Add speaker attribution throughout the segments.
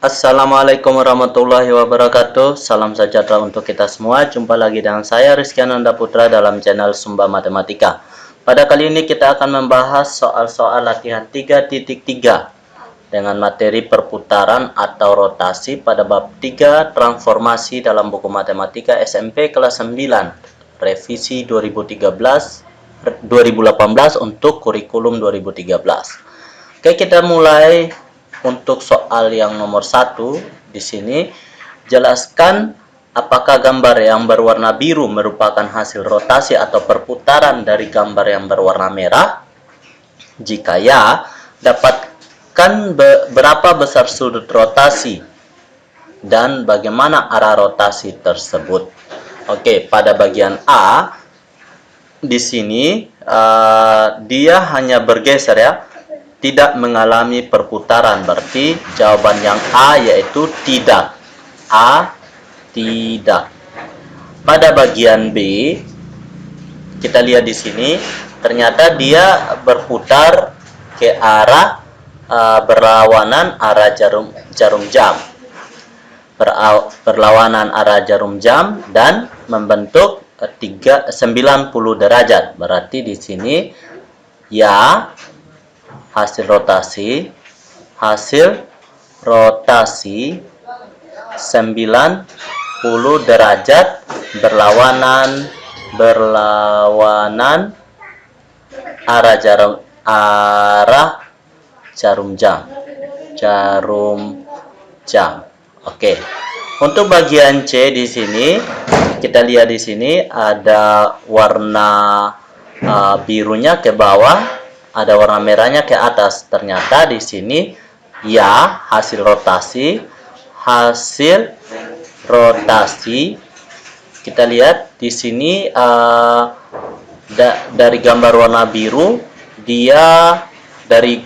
Speaker 1: Assalamualaikum warahmatullahi wabarakatuh. Salam sejahtera untuk kita semua. Jumpa lagi dengan saya Rizky Ananda Putra dalam channel Sumba Matematika. Pada kali ini kita akan membahas soal-soal latihan 3.3 dengan materi perputaran atau rotasi pada bab 3 transformasi dalam buku matematika SMP kelas 9 revisi 2018 untuk kurikulum 2013. Oke, kita mulai. Untuk soal yang nomor 1 di sini, jelaskan apakah gambar yang berwarna biru merupakan hasil rotasi atau perputaran dari gambar yang berwarna merah. Jika ya, dapatkan berapa besar sudut rotasi dan bagaimana arah rotasi tersebut. Oke, pada bagian A di sini dia hanya bergeser ya, tidak mengalami perputaran. Berarti jawaban yang A yaitu tidak. A, tidak. Pada bagian B, kita lihat di sini, ternyata dia berputar ke arah berlawanan arah jarum jam. Berlawanan arah jarum jam dan membentuk 90 derajat. Berarti di sini ya hasil rotasi 90 derajat berlawanan arah jarum jam. Oke. Untuk bagian C di sini kita lihat di sini ada warna birunya ke bawah, ada warna merahnya ke atas. Ternyata di sini ya hasil rotasi kita lihat di sini dari gambar warna biru, dia dari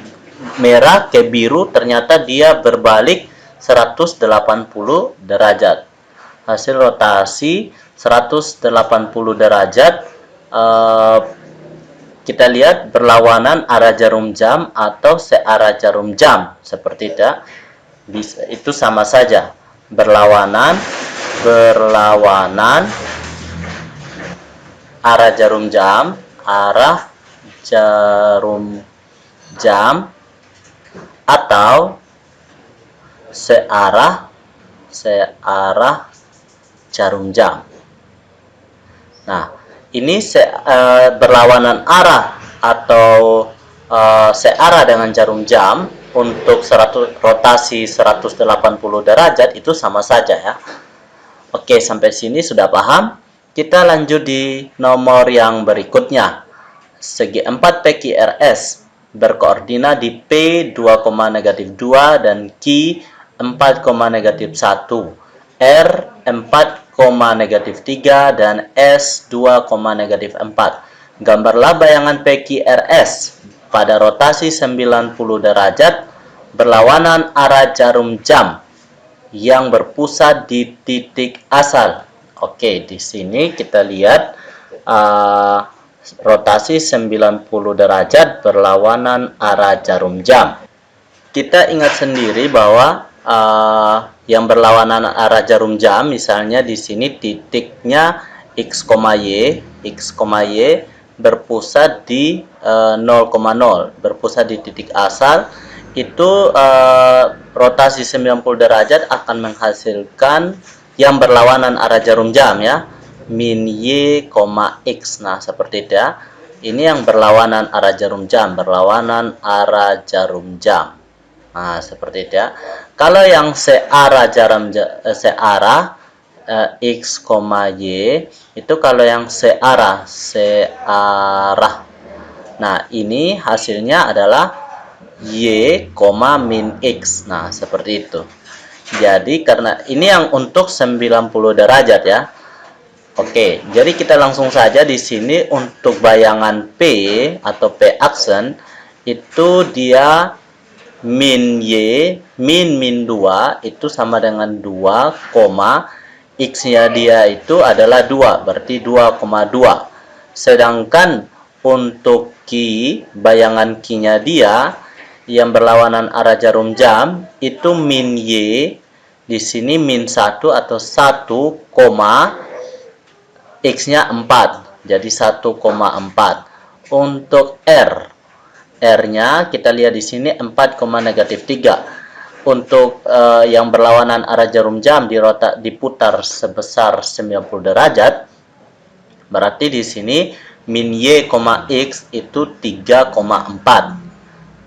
Speaker 1: merah ke biru, ternyata dia berbalik 180 derajat. Hasil rotasi 180 derajat kita lihat berlawanan arah jarum jam atau searah jarum jam, seperti itu sama saja. Berlawanan arah jarum jam atau searah jarum jam. Nah, ini berlawanan arah atau searah dengan jarum jam untuk rotasi 180 derajat itu sama saja ya. Oke, sampai sini sudah paham? Kita lanjut di nomor yang berikutnya. Segi 4 PQRS berkoordinat di P 2,-2 dan Q 4,-1, R 4,-3 dan S 2,-4. Gambarlah bayangan PQRS pada rotasi 90 derajat berlawanan arah jarum jam yang berpusat di titik asal. Oke, di sini kita lihat rotasi 90 derajat berlawanan arah jarum jam. Kita ingat sendiri bahwa yang berlawanan arah jarum jam, misalnya di sini titiknya X, Y berpusat di 0,0, berpusat di titik asal. Itu rotasi 90 derajat akan menghasilkan yang berlawanan arah jarum jam ya, min Y, X. Nah, seperti itu ya. Ini yang berlawanan arah jarum jam, Nah, seperti itu ya. Kalau yang searah X, Y itu kalau yang searah. Nah, ini hasilnya adalah Y, min X. Nah, seperti itu. Jadi karena ini yang untuk 90 derajat ya. Oke, jadi kita langsung saja di sini untuk bayangan P atau P aksen itu dia min Y, min 2 itu sama dengan 2, X-nya dia itu adalah 2, berarti 2,2. Sedangkan untuk Q, bayangan Q-nya dia yang berlawanan arah jarum jam itu min Y, di sini min 1 atau 1, X-nya 4. Jadi 1,4. Untuk R-nya kita lihat di sini 4, negatif 3. Untuk yang berlawanan arah jarum jam diputar sebesar 90 derajat. Berarti di sini min Y, X itu 3,4.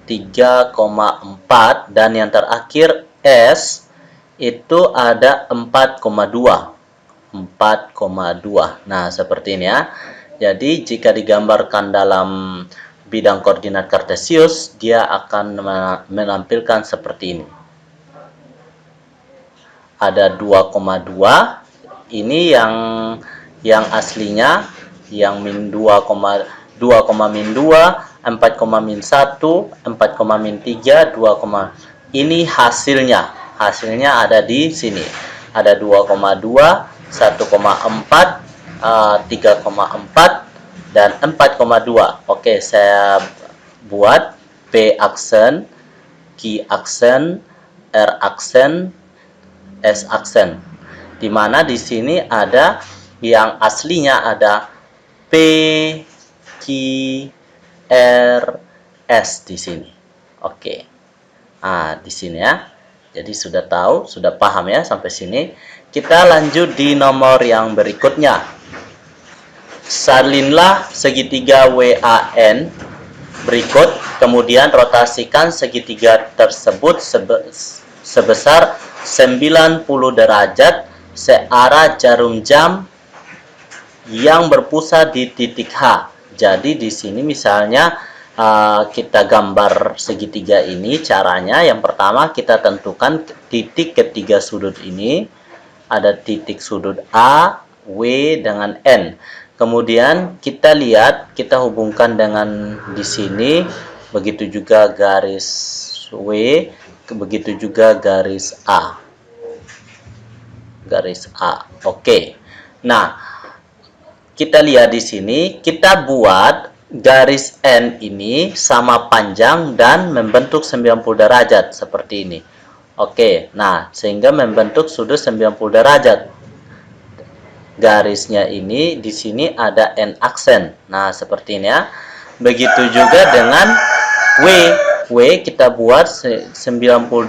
Speaker 1: 3,4 dan yang terakhir S itu ada 4,2. 4,2. Nah, seperti ini ya. Jadi, jika digambarkan dalam bidang koordinat kartesius, dia akan menampilkan seperti ini. Ada 2,2. Ini yang aslinya, yang min 2, 2,-2, 4,-1, 4,-3, 2, ini hasilnya. Hasilnya ada di sini. Ada 2,2, 1,4, 3,4, dan 4,2. Oke, saya buat P aksen, Q aksen, R aksen, S aksen. Di mana di sini ada yang aslinya ada P, Q, R, S di sini. Oke. Nah, di sini ya. Jadi sudah tahu, sudah paham ya sampai sini. Kita lanjut di nomor yang berikutnya. Salinlah segitiga WAN berikut, kemudian rotasikan segitiga tersebut sebesar 90 derajat searah jarum jam yang berpusat di titik H. Jadi di sini misalnya kita gambar segitiga ini, caranya yang pertama kita tentukan titik ketiga sudut ini. Ada titik sudut A, W dengan N. Kemudian kita lihat, kita hubungkan dengan di sini, begitu juga garis W, begitu juga garis A. Garis A. Oke. Nah, kita lihat di sini, kita buat garis N ini sama panjang dan membentuk 90 derajat seperti ini. Oke, nah sehingga membentuk sudut 90 derajat. Garisnya ini di sini ada N aksen. Nah, seperti ini ya. Begitu juga dengan W. W kita buat 90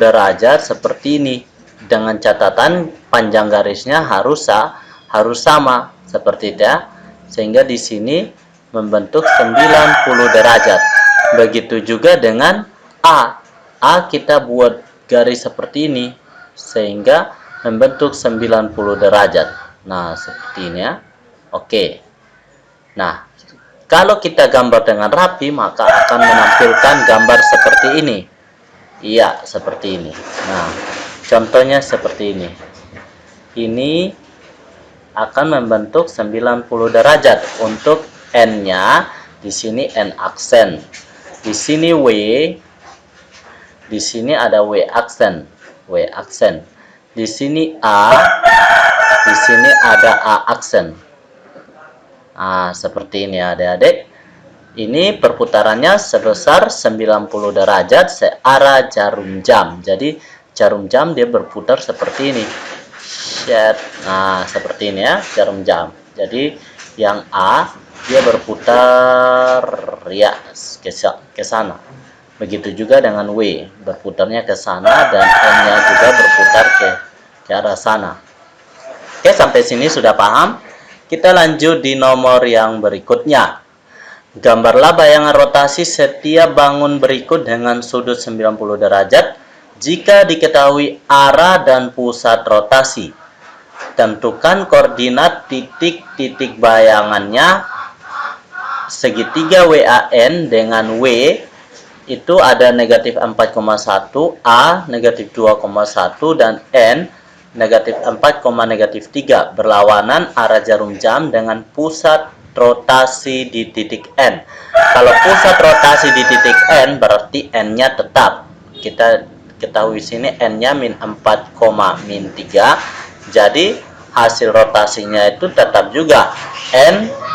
Speaker 1: derajat seperti ini. Dengan catatan panjang garisnya harus sama seperti itu ya. Sehingga di sini membentuk 90 derajat. Begitu juga dengan A. A kita buat garis seperti ini sehingga membentuk 90 derajat. Nah, seperti ini ya. Oke. Nah, kalau kita gambar dengan rapi maka akan menampilkan gambar seperti ini. Iya, seperti ini. Nah, contohnya seperti ini. Ini akan membentuk 90 derajat. Untuk N-nya di sini N aksen. Di sini W. Di sini ada W aksen. W aksen. Di sini A. Di sini ada A aksen. Nah, seperti ini adik-adik. Ini perputarannya sebesar 90 derajat searah jarum jam. Jadi jarum jam dia berputar seperti ini. Nah, seperti ini ya, jarum jam. Jadi yang A dia berputar ya ke sana. Begitu juga dengan W, berputarnya ke sana dan N-nya juga berputar ke arah sana. Oke, sampai sini sudah paham? Kita lanjut di nomor yang berikutnya. Gambarlah bayangan rotasi setiap bangun berikut dengan sudut 90 derajat jika diketahui arah dan pusat rotasi. Tentukan koordinat titik-titik bayangannya. Segitiga WAN dengan W itu ada negatif 4,1, A negatif 2,1, dan N negatif 4, negatif 3. Berlawanan arah jarum jam dengan pusat rotasi di titik N. Kalau pusat rotasi di titik N berarti N-nya tetap. Kita ketahui sini N-nya min 4, min 3. Jadi hasil rotasinya itu tetap juga N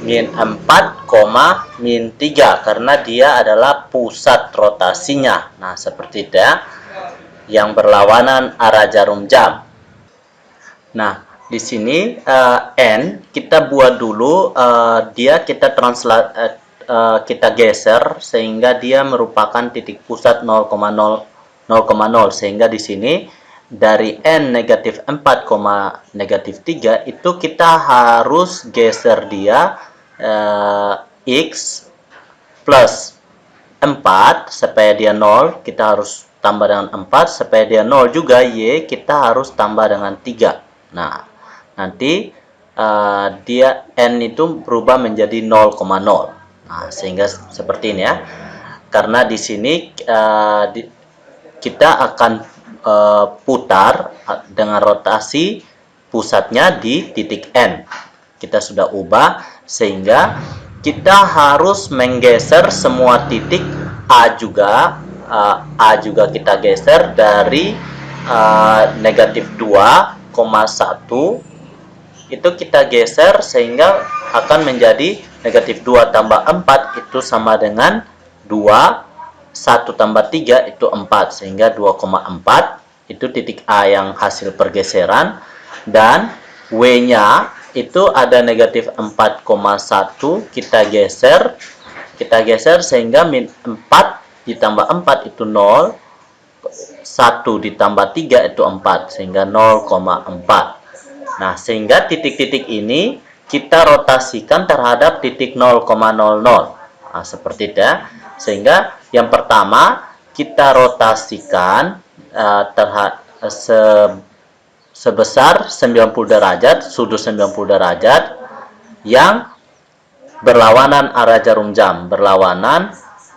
Speaker 1: min 4, min 3 karena dia adalah pusat rotasinya. Nah, seperti itu ya. Yang berlawanan arah jarum jam. Nah, di sini N kita buat dulu dia kita kita geser sehingga dia merupakan titik pusat 0,0 sehingga di sini dari N negatif 4, negatif 3 itu kita harus geser dia X plus 4 supaya dia 0, kita harus tambah dengan 4 supaya dia 0 juga. Y kita harus tambah dengan 3. Nah, nanti dia N itu berubah menjadi 0,0. Nah, sehingga seperti ini ya. Karena di sini kita akan putar dengan rotasi pusatnya di titik N. Kita sudah ubah sehingga kita harus menggeser semua titik A juga kita geser dari negatif 2,1 itu kita geser sehingga akan menjadi negatif 2 tambah 4 itu sama dengan 2, 1 tambah 3 itu 4 sehingga 2,4 itu titik A yang hasil pergeseran. Dan W nya itu ada negatif 4,1 kita geser sehingga min 4 ditambah 4 itu 0, 1 ditambah 3 itu 4 sehingga 0,4. Nah, sehingga titik-titik ini kita rotasikan terhadap titik 0,00. Nah, seperti itu ya. Sehingga yang pertama kita rotasikan sebesar 90 derajat, sudut 90 derajat yang berlawanan arah jarum jam, berlawanan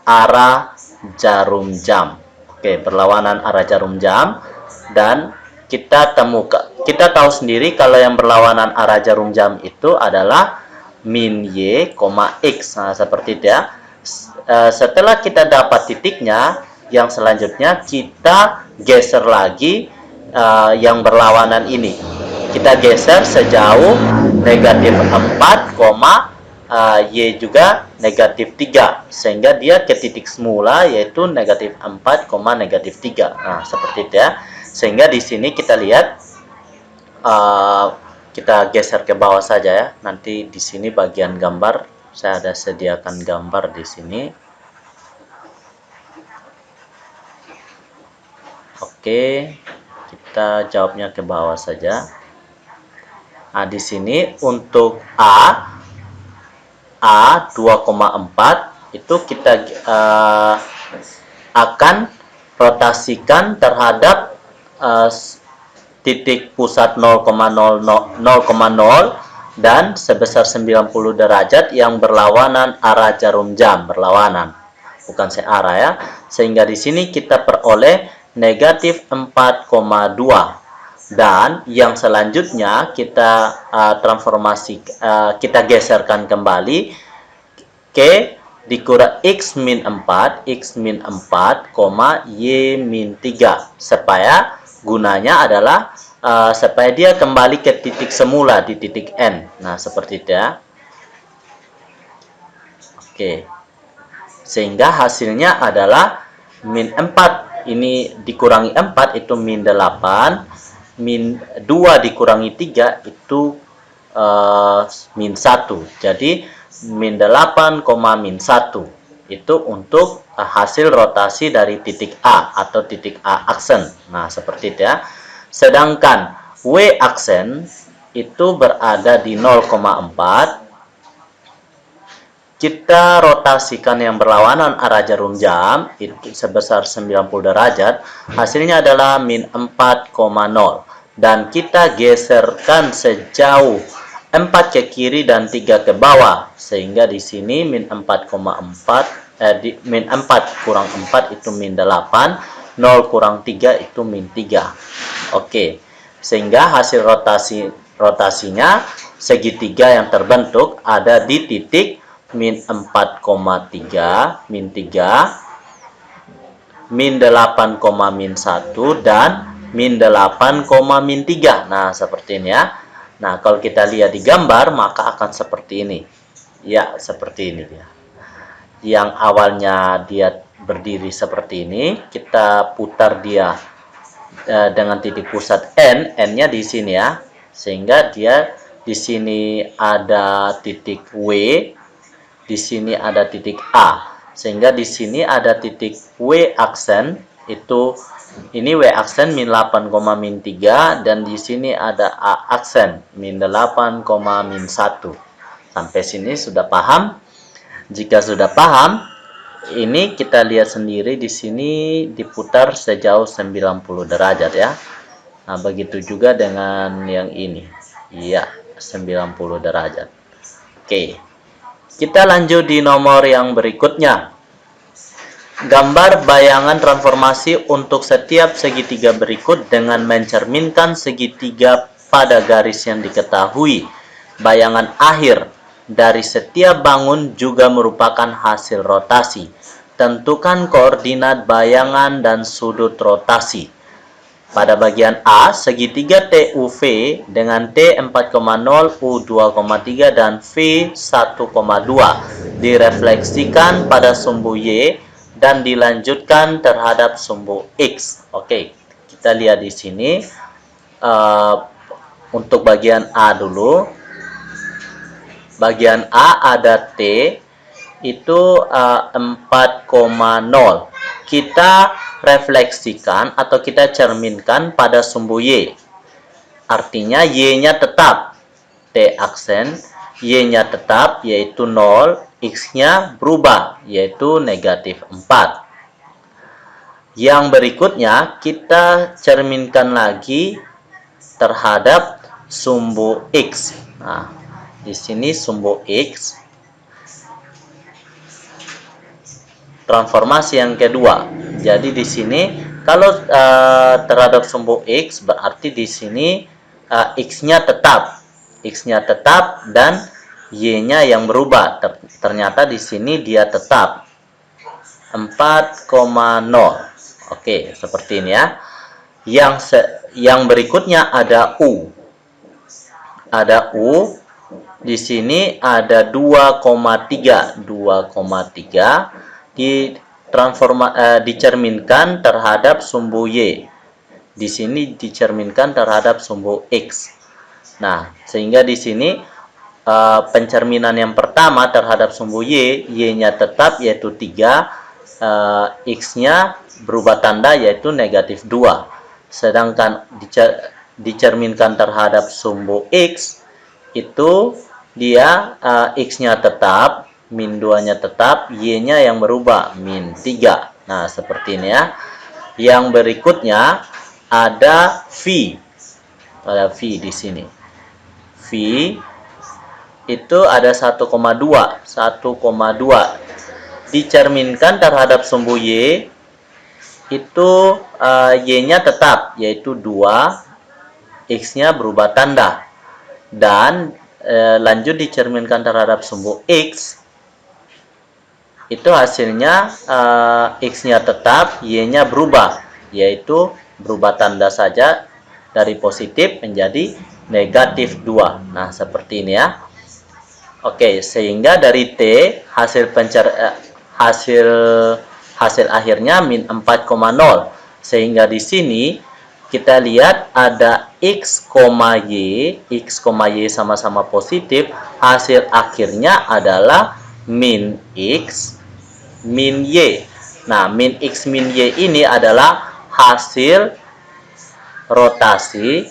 Speaker 1: arah jarum jam. Oke, berlawanan arah jarum jam. Dan kita tahu sendiri kalau yang berlawanan arah jarum jam itu adalah min Y, X. Nah, seperti itu ya. Setelah kita dapat titiknya, yang selanjutnya kita geser lagi yang berlawanan ini. Kita geser sejauh negatif 4, Y juga negatif 3 sehingga dia ke titik semula yaitu negatif 4, negatif 3. Nah, seperti itu ya. Sehingga di sini kita lihat kita geser ke bawah saja ya. Nanti di sini bagian gambar saya ada sediakan gambar di sini. Oke, kita jawabnya ke bawah saja. Nah, di sini untuk A 2,4 itu kita akan rotasikan terhadap titik pusat 0,0 dan sebesar 90 derajat yang berlawanan arah jarum jam, berlawanan bukan searah ya. Sehingga di sini kita peroleh negatif 4,2. Dan yang selanjutnya kita kita geserkan kembali ke dikurang X min 4, Y min 3 supaya gunanya adalah supaya dia kembali ke titik semula di titik N. Nah, seperti itu ya. Oke. Sehingga hasilnya adalah min 4 ini dikurangi 4 itu min 8. Min 2 dikurangi 3 itu min 1. Jadi min 8, min 1 itu untuk hasil rotasi dari titik A atau titik A aksen. Nah, seperti itu ya. Sedangkan W aksen itu berada di 0,4. Kita rotasikan yang berlawanan arah jarum jam itu sebesar 90 derajat. Hasilnya adalah min 4,0. Dan kita geserkan sejauh 4 ke kiri dan 3 ke bawah. Sehingga di sini min 4,4 min 4 kurang 4 itu min 8. 0 kurang 3 itu min 3. Oke. Sehingga hasil rotasinya segitiga yang terbentuk ada di titik min 4,3, min 3, min 8, min 1, dan min 8, min 3. Nah, seperti ini ya. Nah, kalau kita lihat di gambar, maka akan seperti ini. Ya, seperti ini dia. Yang awalnya dia berdiri seperti ini, kita putar dia dengan titik pusat N-nya di sini ya. Sehingga dia di sini ada titik W, di sini ada titik A. Sehingga di sini ada titik W aksen, itu ini W aksen min 8, min 3, dan di sini ada A aksen min 8, min 1. Sampai sini sudah paham? Jika sudah paham, ini kita lihat sendiri di sini diputar sejauh 90 derajat ya. Nah, begitu juga dengan yang ini. Iya, 90 derajat. Oke. Kita lanjut di nomor yang berikutnya. Gambar bayangan transformasi untuk setiap segitiga berikut dengan mencerminkan segitiga pada garis yang diketahui. Bayangan akhir dari setiap bangun juga merupakan hasil rotasi. Tentukan koordinat bayangan dan sudut rotasi. Pada bagian A, segitiga TUV dengan T 4,0, U 2,3, dan V 1,2 direfleksikan pada sumbu Y dan dilanjutkan terhadap sumbu X. Oke, kita lihat di sini untuk bagian A dulu. Bagian A ada T itu 4,0. Kita refleksikan atau kita cerminkan pada sumbu Y. Artinya Y-nya tetap T aksen, Y-nya tetap yaitu 0, X-nya berubah yaitu negatif 4. Yang berikutnya kita cerminkan lagi terhadap sumbu X. Nah, di sini sumbu X. Transformasi yang kedua. Jadi di sini kalau terhadap sumbu X berarti di sini X-nya tetap. X-nya tetap dan Y-nya yang berubah. Ternyata di sini dia tetap 4,0. Oke, seperti ini ya. Yang berikutnya ada U. Ada U. Di sini ada 2,3. 2,3 dicerminkan terhadap sumbu Y. Di sini dicerminkan terhadap sumbu X. Nah, sehingga di sini pencerminan yang pertama terhadap sumbu Y, Y-nya tetap yaitu 3, X-nya berubah tanda yaitu negatif 2. Sedangkan dicerminkan terhadap sumbu X, itu dia X-nya tetap, min 2-nya tetap, Y-nya yang berubah, min 3. Nah, seperti ini ya. Yang berikutnya ada V. Ada V di sini. V itu ada 1,2. 1,2 dicerminkan terhadap sumbu Y, itu Y-nya tetap, yaitu 2, X-nya berubah tanda. Dan lanjut dicerminkan terhadap sumbu X, itu hasilnya X-nya tetap, Y-nya berubah, yaitu berubah tanda saja dari positif menjadi negatif 2. Nah, seperti ini ya. Oke, sehingga dari T hasil akhirnya min 4,0. Sehingga di sini kita lihat ada X, Y sama-sama positif, hasil akhirnya adalah min X, min Y. Nah, min X, min Y ini adalah hasil rotasinya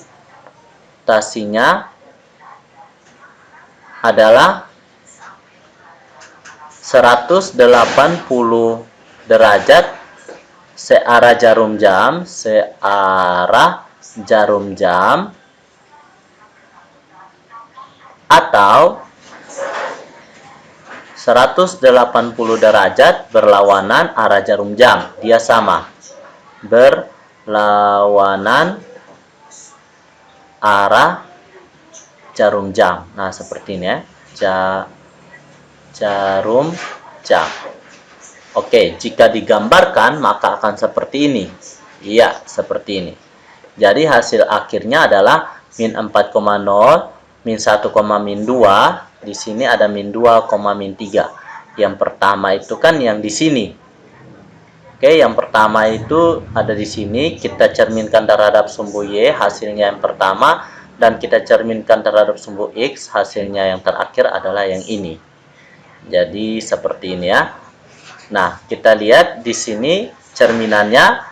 Speaker 1: adalah 180 derajat searah jarum jam atau 180 derajat berlawanan arah jarum jam. Dia sama. Berlawanan arah jarum jam. Nah, seperti ini ya. Jarum jam. Oke, jika digambarkan maka akan seperti ini. Iya, seperti ini. Jadi hasil akhirnya adalah min 4,0, min 1, min 2, di sini ada min 2, min 3. Yang pertama itu kan yang di sini. Oke, yang pertama itu ada di sini, kita cerminkan terhadap sumbu Y, hasilnya yang pertama, dan kita cerminkan terhadap sumbu X, hasilnya yang terakhir adalah yang ini. Jadi seperti ini ya. Nah, kita lihat di sini cerminannya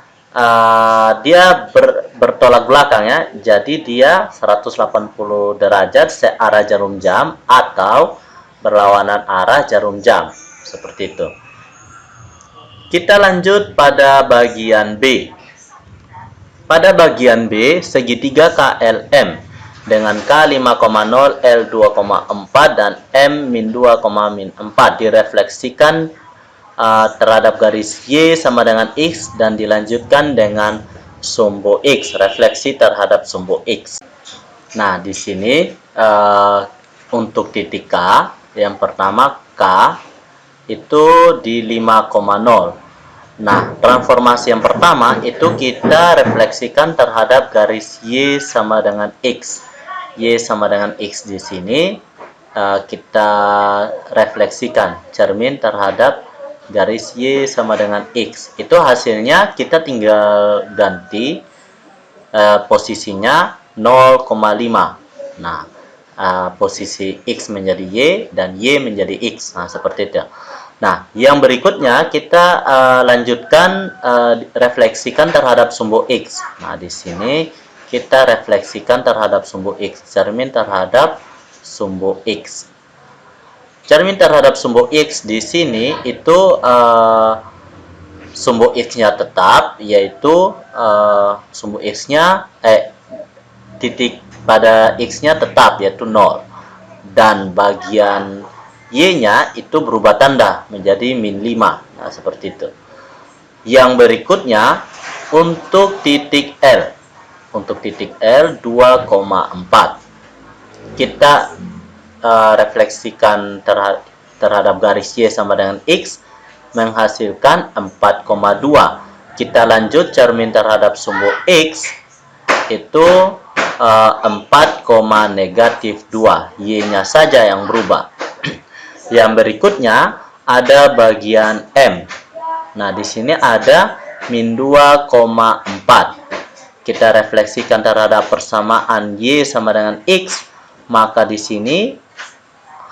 Speaker 1: dia bertolak belakang ya. Jadi dia 180 derajat searah jarum jam atau berlawanan arah jarum jam. Seperti itu. Kita lanjut pada bagian B. Pada bagian B, segitiga KLM dengan K 5,0, L 2,4 dan M min 2,4 direfleksikan terhadap garis Y sama dengan X dan dilanjutkan dengan sumbu X, refleksi terhadap sumbu X. Nah, di sini untuk titik K, yang pertama K itu di 5,0. Nah, transformasi yang pertama itu kita refleksikan terhadap garis Y sama dengan X. Y sama dengan X di sini kita refleksikan cermin terhadap garis Y sama dengan X. Itu hasilnya kita tinggal ganti posisinya 0,5. Nah, posisi X menjadi Y dan Y menjadi X. Nah, seperti itu. Nah, yang berikutnya kita lanjutkan refleksikan terhadap sumbu X. Nah, di sini kita refleksikan terhadap sumbu X, cermin terhadap sumbu X. Cermin terhadap sumbu X di sini itu sumbu X-nya tetap, yaitu sumbu X-nya titik pada X-nya tetap, yaitu 0. Dan bagian Y-nya itu berubah tanda menjadi min 5. Nah, seperti itu. Yang berikutnya untuk titik L. Untuk titik L 2,4. Kita refleksikan terhadap garis Y sama dengan X menghasilkan 4,2. Kita lanjut cermin terhadap sumbu X itu 4, negatif 2. Y-nya saja yang berubah. Yang berikutnya ada bagian M. Nah, di sini ada min 2,4. Kita refleksikan terhadap persamaan Y sama dengan X, maka di sini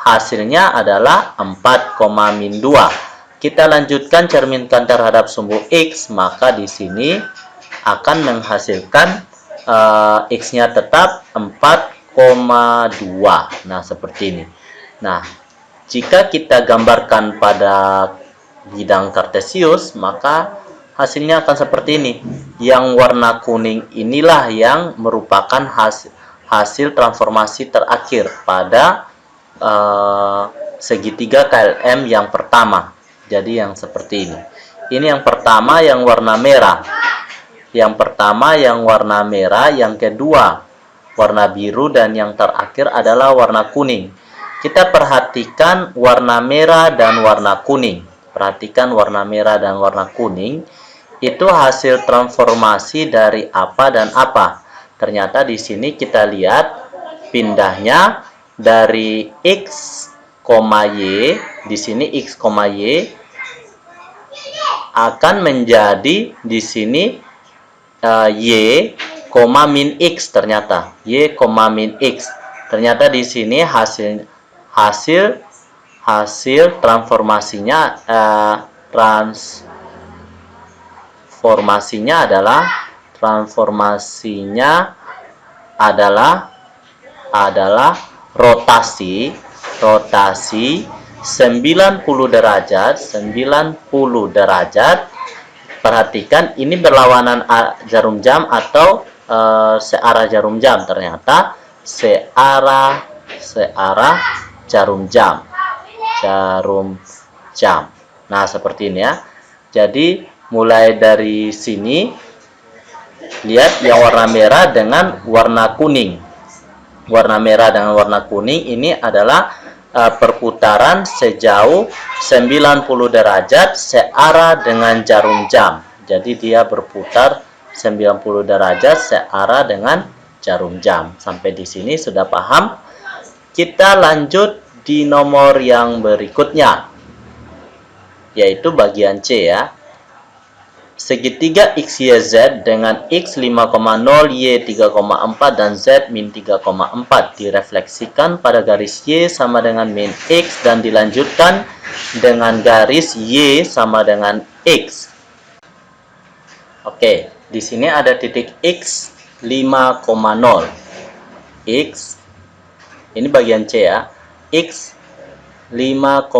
Speaker 1: hasilnya adalah 4, min 2. Kita lanjutkan cerminkan terhadap sumbu X, maka di sini akan menghasilkan X-nya tetap 4,2. Nah, seperti ini. Nah, jika kita gambarkan pada bidang kartesius, maka hasilnya akan seperti ini. Yang warna kuning inilah yang merupakan hasil transformasi terakhir pada segitiga KLM yang pertama. Jadi yang seperti ini. Ini yang pertama yang warna merah. Yang pertama yang warna merah, yang kedua warna biru, dan yang terakhir adalah warna kuning. Kita perhatikan warna merah dan warna kuning. Perhatikan warna merah dan warna kuning. Itu hasil transformasi dari apa dan apa. Ternyata di sini kita lihat pindahnya dari X, Y, di sini X, Y akan menjadi di sini Y, min X ternyata. Y, min X. Ternyata di sini hasil transformasinya adalah rotasi 90 derajat. Perhatikan ini berlawanan jarum jam atau searah jarum jam. Ternyata searah jarum jam. Nah, seperti ini ya. Jadi mulai dari sini lihat yang warna merah dengan warna kuning. Warna merah dengan warna kuning ini adalah perputaran sejauh 90 derajat searah dengan jarum jam. Jadi dia berputar 90 derajat searah dengan jarum jam. Sampai di sini sudah paham? Kita lanjut di nomor yang berikutnya, yaitu bagian C ya. Segitiga XYZ dengan X 5,0, Y 3,4, dan Z min 3,4 direfleksikan pada garis Y sama dengan min X dan dilanjutkan dengan garis Y sama dengan X. Oke, di sini ada titik X 5,0. X, ini bagian C ya. X 5,0.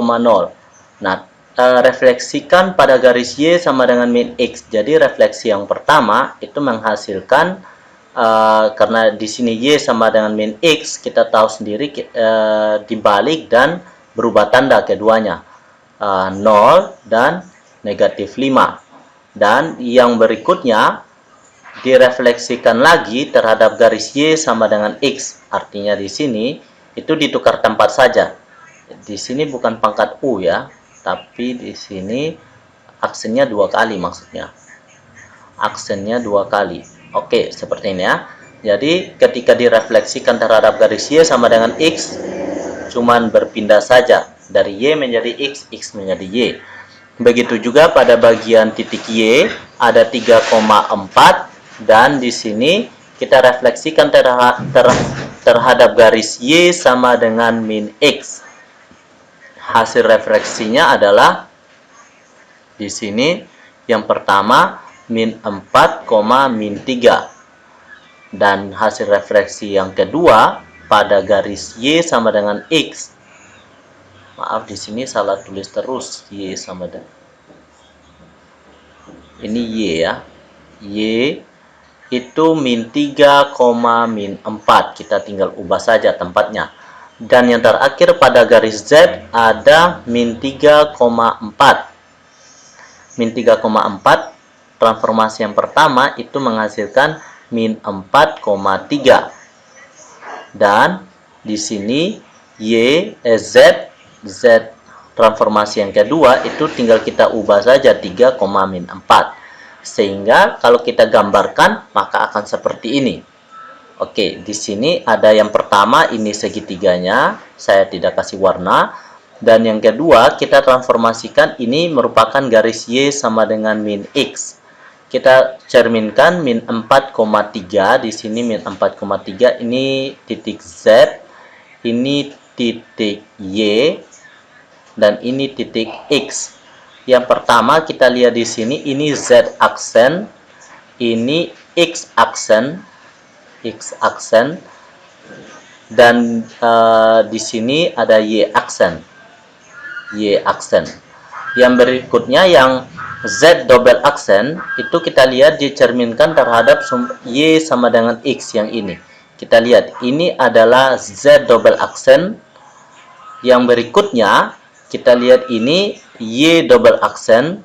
Speaker 1: Nah, refleksikan pada garis Y sama dengan min X. Jadi refleksi yang pertama itu menghasilkan karena di sini Y sama dengan min X, kita tahu sendiri dibalik dan berubah tanda keduanya, 0 dan negatif 5. Dan yang berikutnya direfleksikan lagi terhadap garis Y sama dengan X. Artinya di sini itu ditukar tempat saja. Di sini bukan pangkat U ya, tapi di sini aksennya 2 kali maksudnya. Aksennya 2 kali. Oke, seperti ini ya. Jadi ketika direfleksikan terhadap garis Y sama dengan X, cuman berpindah saja. Dari Y menjadi X, X menjadi Y. Begitu juga pada bagian titik Y ada 3,4 dan di sini kita refleksikan terhadap garis Y sama dengan min X. Hasil refleksinya adalah di sini yang pertama min 4, min 3. Dan hasil refleksi yang kedua pada garis Y sama dengan X. Maaf, di sini salah tulis terus. Y sama dengan, ini Y ya. Y itu min 3, min 4. Kita tinggal ubah saja tempatnya. Dan yang terakhir pada garis Z ada min 3,4. Min 3,4, transformasi yang pertama itu menghasilkan min 4,3. Dan di sini Z transformasi yang kedua itu tinggal kita ubah saja 3, min 4. Sehingga kalau kita gambarkan maka akan seperti ini. Oke, di sini ada yang pertama ini segitiganya, saya tidak kasih warna. Dan yang kedua kita transformasikan, ini merupakan garis Y sama dengan min X. Kita cerminkan min 4,3, di sini min 4,3, ini titik Z, ini titik Y, dan ini titik X. Yang pertama kita lihat di sini, ini Z aksen, ini X aksen, dan di sini ada Y aksen. Yang berikutnya yang Z double aksen itu kita lihat dicerminkan terhadap Y sama dengan X yang ini. Kita lihat ini adalah Z double aksen. Yang berikutnya kita lihat ini Y double aksen,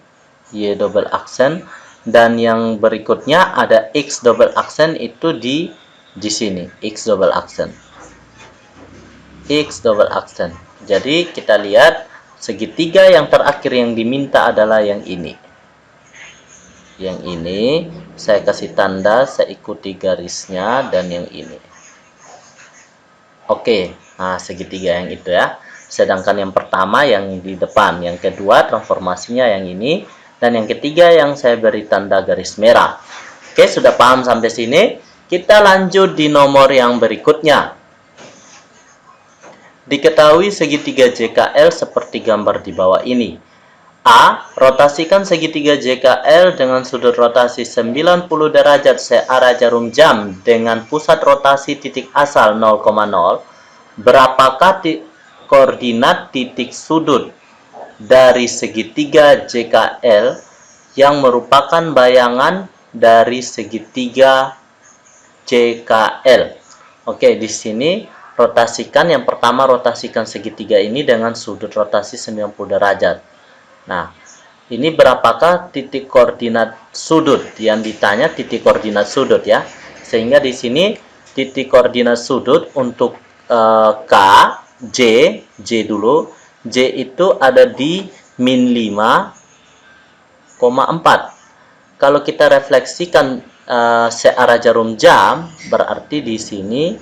Speaker 1: dan yang berikutnya ada X double aksen itu di sini, X double aksen. Jadi kita lihat segitiga yang terakhir yang diminta adalah yang ini. Yang ini saya kasih tanda, saya ikuti garisnya, dan yang ini. Oke, nah segitiga yang itu ya. Sedangkan yang pertama yang di depan, yang kedua transformasinya yang ini, dan yang ketiga yang saya beri tanda garis merah. Oke, sudah paham sampai sini? Kita lanjut di nomor yang berikutnya. Diketahui segitiga JKL seperti gambar di bawah ini. A. Rotasikan segitiga JKL dengan sudut rotasi 90 derajat searah jarum jam dengan pusat rotasi titik asal 0,0. Berapakah koordinat titik sudut dari segitiga JKL yang merupakan bayangan dari segitiga JKL? Oke, di sini rotasikan, yang pertama rotasikan segitiga ini dengan sudut rotasi 90 derajat. Nah, ini berapakah titik koordinat sudut? Yang ditanya titik koordinat sudut ya. Sehingga di sini titik koordinat sudut untuk K, J dulu. J itu ada di min 5,4. Kalau kita refleksikan searah jarum jam, berarti di sini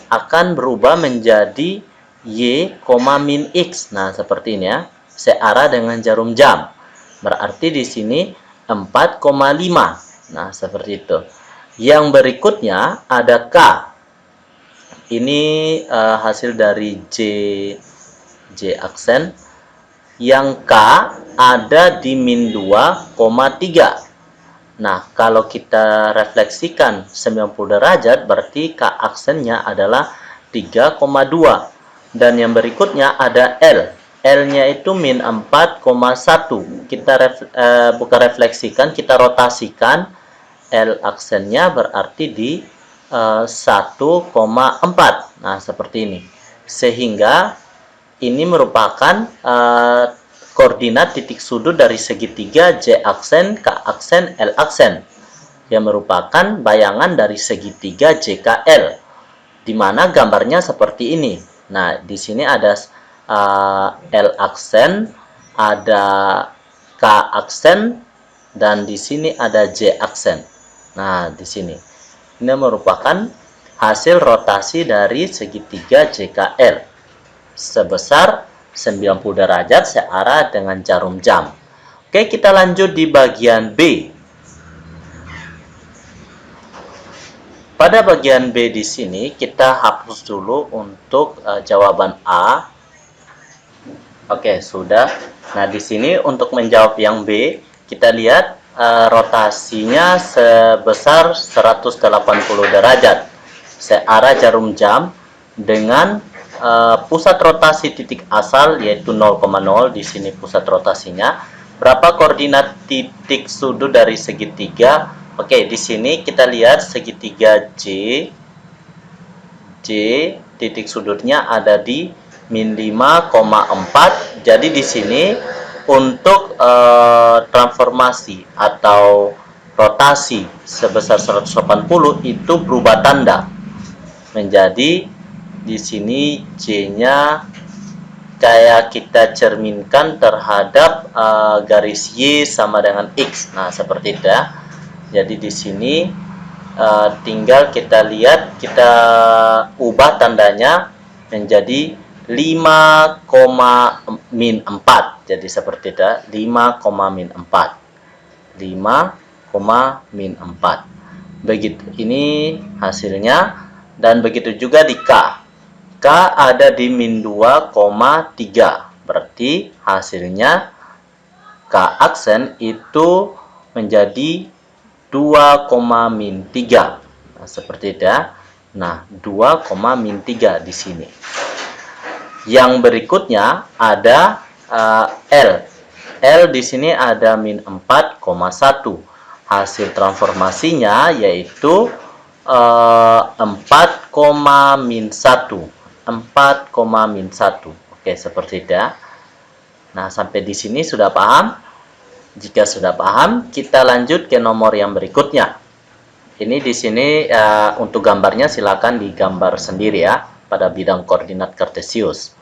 Speaker 1: akan berubah menjadi Y, min X. Nah, seperti ini ya. Searah dengan jarum jam. Berarti di sini 4,5. Nah, seperti itu. Yang berikutnya ada K. Ini hasil dari J aksen. Yang K ada di min 2,3. Nah, kalau kita refleksikan 90 derajat, berarti K aksennya adalah 3,2. Dan yang berikutnya ada L. L-nya itu min 4,1. Kita bukan refleksikan, kita rotasikan. L aksennya berarti di 1,4. Nah, seperti ini. Sehingga ini merupakan koordinat titik sudut dari segitiga J aksen, K aksen, L aksen, yang merupakan bayangan dari segitiga JKL, di mana gambarnya seperti ini. Nah, di sini ada L aksen, ada K aksen, dan di sini ada J aksen. Nah, di sini ini merupakan hasil rotasi dari segitiga JKL sebesar 90 derajat searah dengan jarum jam. Oke, kita lanjut di bagian B. Pada bagian B di sini kita hapus dulu untuk jawaban A. Oke, sudah. Nah, di sini untuk menjawab yang B, kita lihat rotasinya sebesar 180 derajat searah jarum jam dengan pusat rotasi titik asal yaitu 0,0. Di sini pusat rotasinya. Berapa koordinat titik sudut dari segitiga? Oke, di sini kita lihat segitiga J titik sudutnya ada di min 5,4. Jadi di sini untuk transformasi atau rotasi sebesar 180 itu berubah tanda menjadi di sini J-nya kayak kita cerminkan terhadap garis Y sama dengan X. Nah, seperti itu ya. Jadi di sini tinggal kita lihat, kita ubah tandanya menjadi 5, min 4. Jadi seperti itu ya. 5, min 4. 5, min 4. Begitu. Ini hasilnya. Dan begitu juga di K. K ada di min 2,3. Berarti hasilnya K aksen itu menjadi 2, min 3. Nah, seperti itu ya. Nah, 2, min 3 di sini. Yang berikutnya ada L. L di sini ada min 4,1. Hasil transformasinya yaitu 4, min 1. 4, min 1. Oke, seperti itu ya. Nah, sampai di sini sudah paham? Jika sudah paham, kita lanjut ke nomor yang berikutnya. Ini di sini untuk gambarnya silakan digambar sendiri ya pada bidang koordinat kartesius.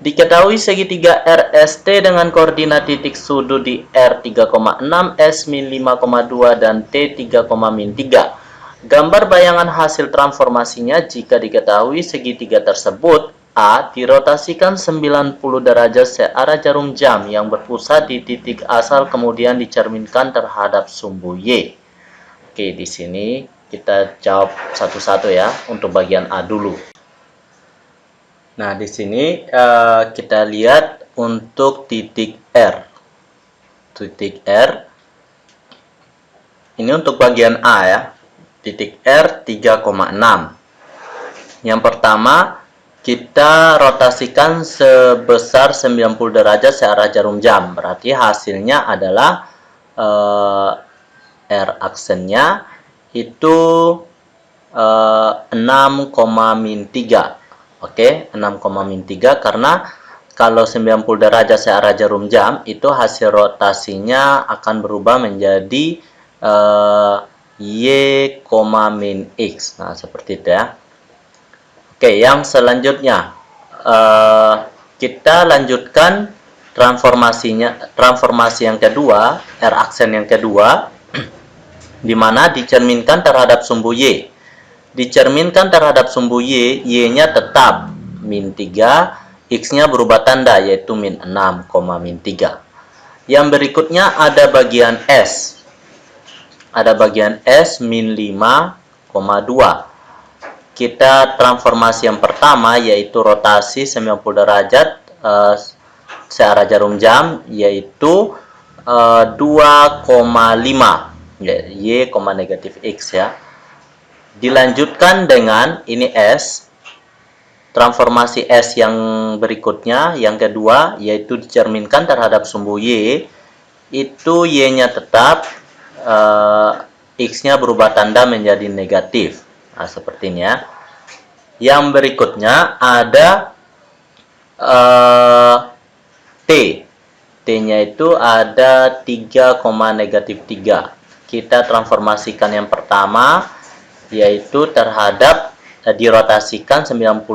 Speaker 1: Diketahui segitiga RST dengan koordinat titik sudut di R3,6, S min 5,2 dan T 3, min 3. Gambar bayangan hasil transformasinya jika diketahui segitiga tersebut A dirotasikan 90 derajat searah jarum jam yang berpusat di titik asal kemudian dicerminkan terhadap sumbu Y. Oke, di sini kita jawab satu-satu ya untuk bagian A dulu. Nah, di sini kita lihat untuk titik R. Titik R. Ini untuk bagian A ya. Titik R 3,6. Yang pertama, kita rotasikan sebesar 90 derajat searah jarum jam. Berarti hasilnya adalah R aksennya itu 6, min 3. Oke, 6, min 3 karena kalau 90 derajat searah jarum jam itu hasil rotasinya akan berubah menjadi Y, min X. Nah, seperti itu ya. Oke, yang selanjutnya kita lanjutkan transformasi yang kedua, R aksen yang kedua, di mana dicerminkan terhadap sumbu Y. Dicerminkan terhadap sumbu Y, Y-nya tetap min 3, X-nya berubah tanda yaitu min 6, min 3. Yang berikutnya ada bagian S. Ada bagian S min 5,2. Kita transformasi yang pertama yaitu rotasi 90 derajat searah jarum jam yaitu 2,5 Y, negatif X ya. Dilanjutkan dengan ini S. Transformasi S yang berikutnya, yang kedua, yaitu dicerminkan terhadap sumbu Y. Itu Y-nya tetap, X-nya berubah tanda menjadi negatif. Nah, seperti ini ya. Yang berikutnya ada T. T-nya itu ada 3, negatif 3. Kita transformasikan yang pertama, yaitu terhadap dirotasikan 90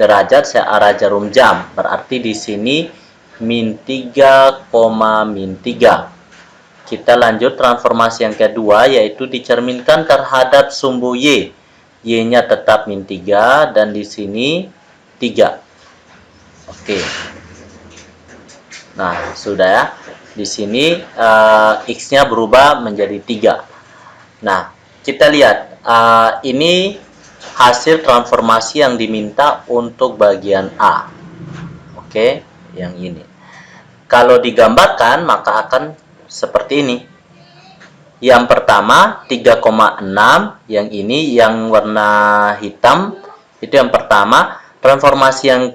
Speaker 1: derajat searah jarum jam. Berarti di sini min 3, min 3. Kita lanjut transformasi yang kedua, yaitu dicerminkan terhadap sumbu Y. Y-nya tetap min 3 dan di sini 3. Oke. Nah, sudah ya. Di sini X-nya berubah menjadi 3. Nah, kita lihat. Ini hasil transformasi yang diminta untuk bagian A. Oke, yang ini. Kalau digambarkan, maka akan seperti ini. Yang pertama 3,6, yang ini yang warna hitam itu yang pertama. Transformasi yang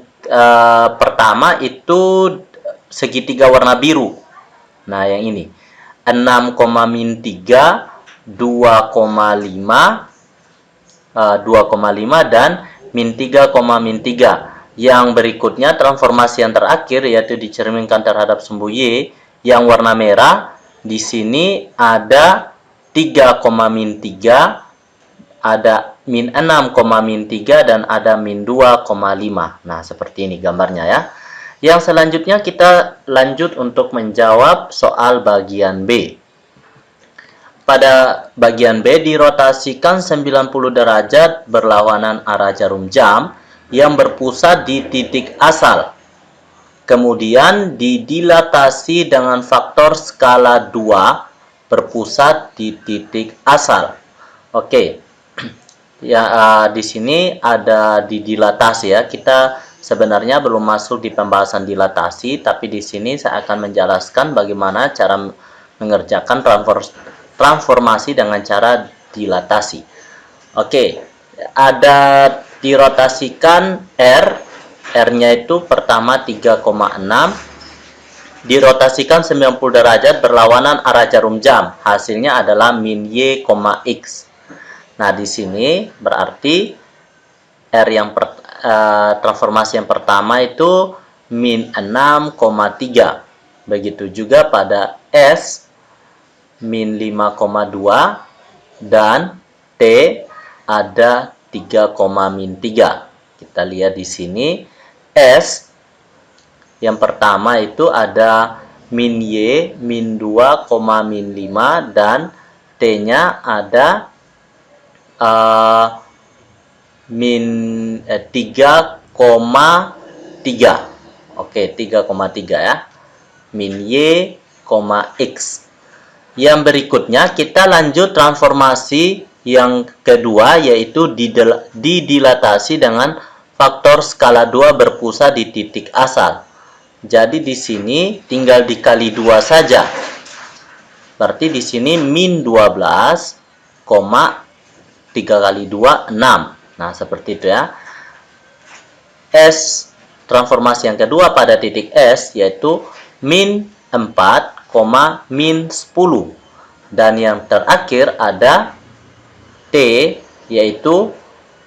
Speaker 1: pertama itu segitiga warna biru. Nah, yang ini 6, min 3, 2,5 dan min 3, min 3. Yang berikutnya transformasi yang terakhir yaitu dicerminkan terhadap sumbu Y yang warna merah. Di sini ada 3, min 3, ada min 6, min 3 dan ada min 2,5. Nah, seperti ini gambarnya ya. Yang selanjutnya kita lanjut untuk menjawab soal bagian B. Pada bagian B dirotasikan 90 derajat berlawanan arah jarum jam yang berpusat di titik asal. Kemudian didilatasi dengan faktor skala 2 berpusat di titik asal. Oke. Ya, di sini ada didilatasi ya. Kita sebenarnya belum masuk di pembahasan dilatasi, tapi di sini saya akan menjelaskan bagaimana cara mengerjakan transformasi dengan cara dilatasi. Oke, ada dirotasikan R-nya itu pertama 3,6, dirotasikan 90 derajat berlawanan arah jarum jam. Hasilnya adalah min Y, X. Nah, di sini berarti R yang transformasi yang pertama itu min 6,3. Begitu juga pada S min 5,2 dan T ada 3, min 3. Kita lihat di sini S yang pertama itu ada min Y min 2, min 5 dan T-nya ada min 3,3. Oke, 3,3 ya. Min Y, X. Yang berikutnya kita lanjut transformasi yang kedua yaitu didilatasi dengan faktor skala 2 berpusat di titik asal. Jadi di sini tinggal dikali 2 saja. Berarti di sini min 12, 3 kali 2, 6. Nah, seperti itu ya. S transformasi yang kedua pada titik S yaitu min 4, min 10. Dan yang terakhir ada T yaitu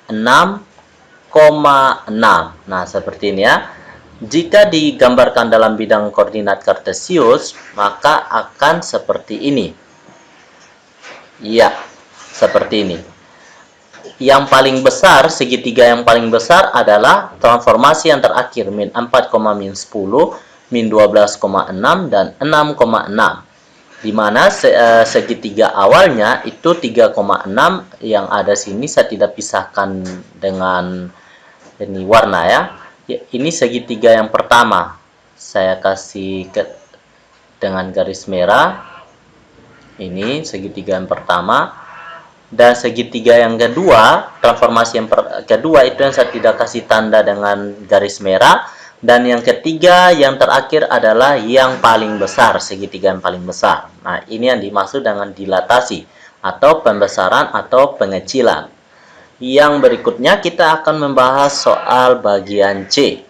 Speaker 1: 6,6. Nah, seperti ini ya. Jika digambarkan dalam bidang koordinat kartesius, maka akan seperti ini. Ya, seperti ini. Yang paling besar, segitiga yang paling besar adalah transformasi yang terakhir, min 4, min 10, min 12,6 dan 6,6. Di mana segitiga awalnya itu 3,6 yang ada sini saya tidak pisahkan dengan ini warna ya. Ini segitiga yang pertama. Saya kasih dengan garis merah. Ini segitiga yang pertama. Dan segitiga yang kedua, transformasi yang kedua itu yang saya tidak kasih tanda dengan garis merah. Dan yang ketiga, yang terakhir adalah yang paling besar, segitiga yang paling besar. Nah, ini yang dimaksud dengan dilatasi atau pembesaran atau pengecilan. Yang berikutnya kita akan membahas soal bagian C.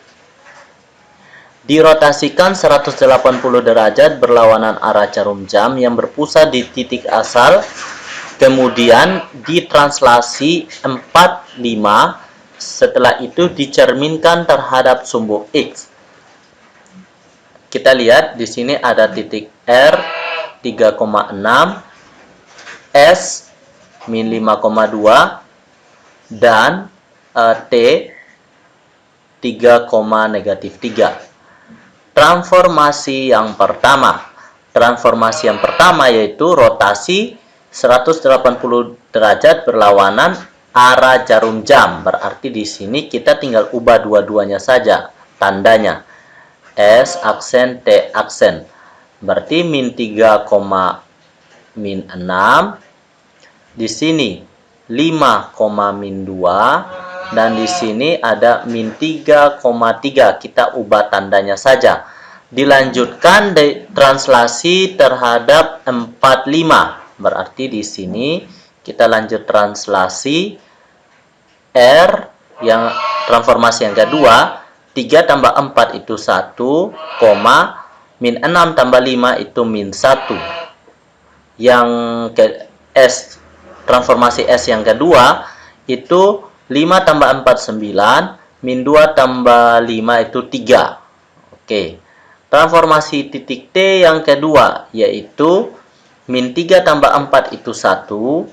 Speaker 1: Dirotasikan 180 derajat berlawanan arah jarum jam yang berpusat di titik asal, kemudian ditranslasi 45, setelah itu dicerminkan terhadap sumbu X. Kita lihat di sini ada titik R 3,6, S min 5,2, dan T 3,-3. Transformasi yang pertama. Transformasi yang pertama yaitu rotasi 180 derajat berlawanan arah jarum jam. Berarti di sini kita tinggal ubah dua-duanya saja tandanya. S aksen, T aksen. Berarti min 3, min 6. Di sini 5, min 2. Dan di sini ada min 3,3. Kita ubah tandanya saja. Dilanjutkan translasi terhadap 45. Berarti di sini kita lanjut translasi R yang transformasi yang kedua. 3 tambah 4 itu 1, min 6 tambah 5 itu min 1. Yang ke S, transformasi S yang kedua itu 5 tambah 4, 9. Min 2 tambah 5 itu 3. Oke. Transformasi titik T yang kedua, yaitu min 3 tambah 4 itu 1,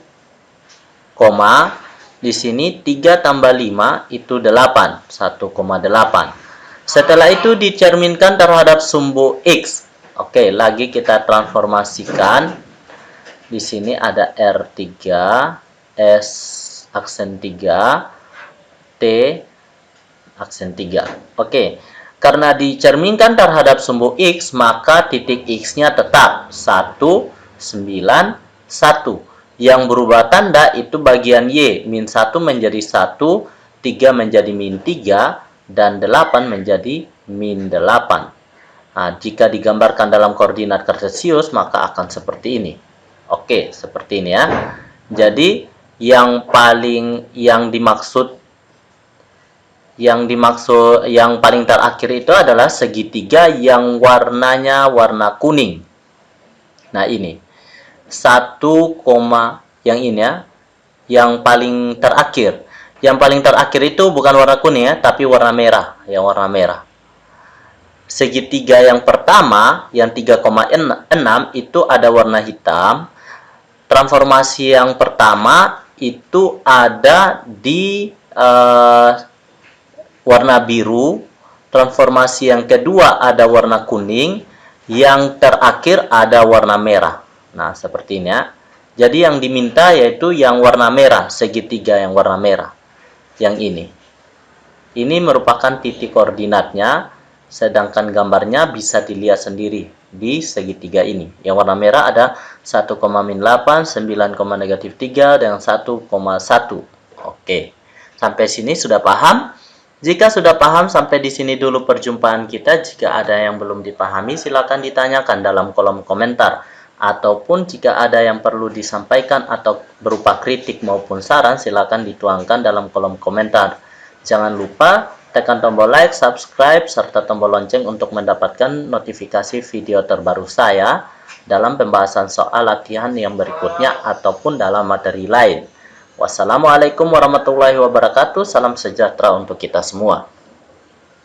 Speaker 1: di sini 3 tambah 5 itu 8, 1,8. Setelah itu dicerminkan terhadap sumbu X. Oke, lagi kita transformasikan. Di sini ada R3, S aksen 3, T aksen 3. Oke, karena dicerminkan terhadap sumbu X, maka titik X-nya tetap 1, 9, 1. Yang berubah tanda itu bagian Y. Min 1 menjadi 1, 3 menjadi min 3, dan 8 menjadi min 8. Nah, jika digambarkan dalam koordinat kartesius, maka akan seperti ini. Oke, seperti ini ya. Jadi yang paling terakhir itu adalah segitiga yang warnanya warna kuning. Nah, ini 1, yang ini ya, yang paling terakhir. Yang paling terakhir itu bukan warna kuning ya, tapi warna merah, yang warna merah. Segitiga yang pertama, yang 3,6 itu ada warna hitam. Transformasi yang pertama itu ada di warna biru. Transformasi yang kedua ada warna kuning. Yang terakhir ada warna merah. Nah, seperti ini ya. Jadi yang diminta yaitu yang warna merah, segitiga yang warna merah. Yang ini. Ini merupakan titik koordinatnya, sedangkan gambarnya bisa dilihat sendiri di segitiga ini. Yang warna merah ada 1,-8, 9,-3, dan 1,1. Oke. Sampai sini sudah paham? Jika sudah paham, sampai di sini dulu perjumpaan kita. Jika ada yang belum dipahami, silakan ditanyakan dalam kolom komentar. Ataupun jika ada yang perlu disampaikan atau berupa kritik maupun saran, silakan dituangkan dalam kolom komentar. Jangan lupa tekan tombol like, subscribe, serta tombol lonceng untuk mendapatkan notifikasi video terbaru saya dalam pembahasan soal latihan yang berikutnya ataupun dalam materi lain. Wassalamualaikum warahmatullahi wabarakatuh. Salam sejahtera untuk kita semua.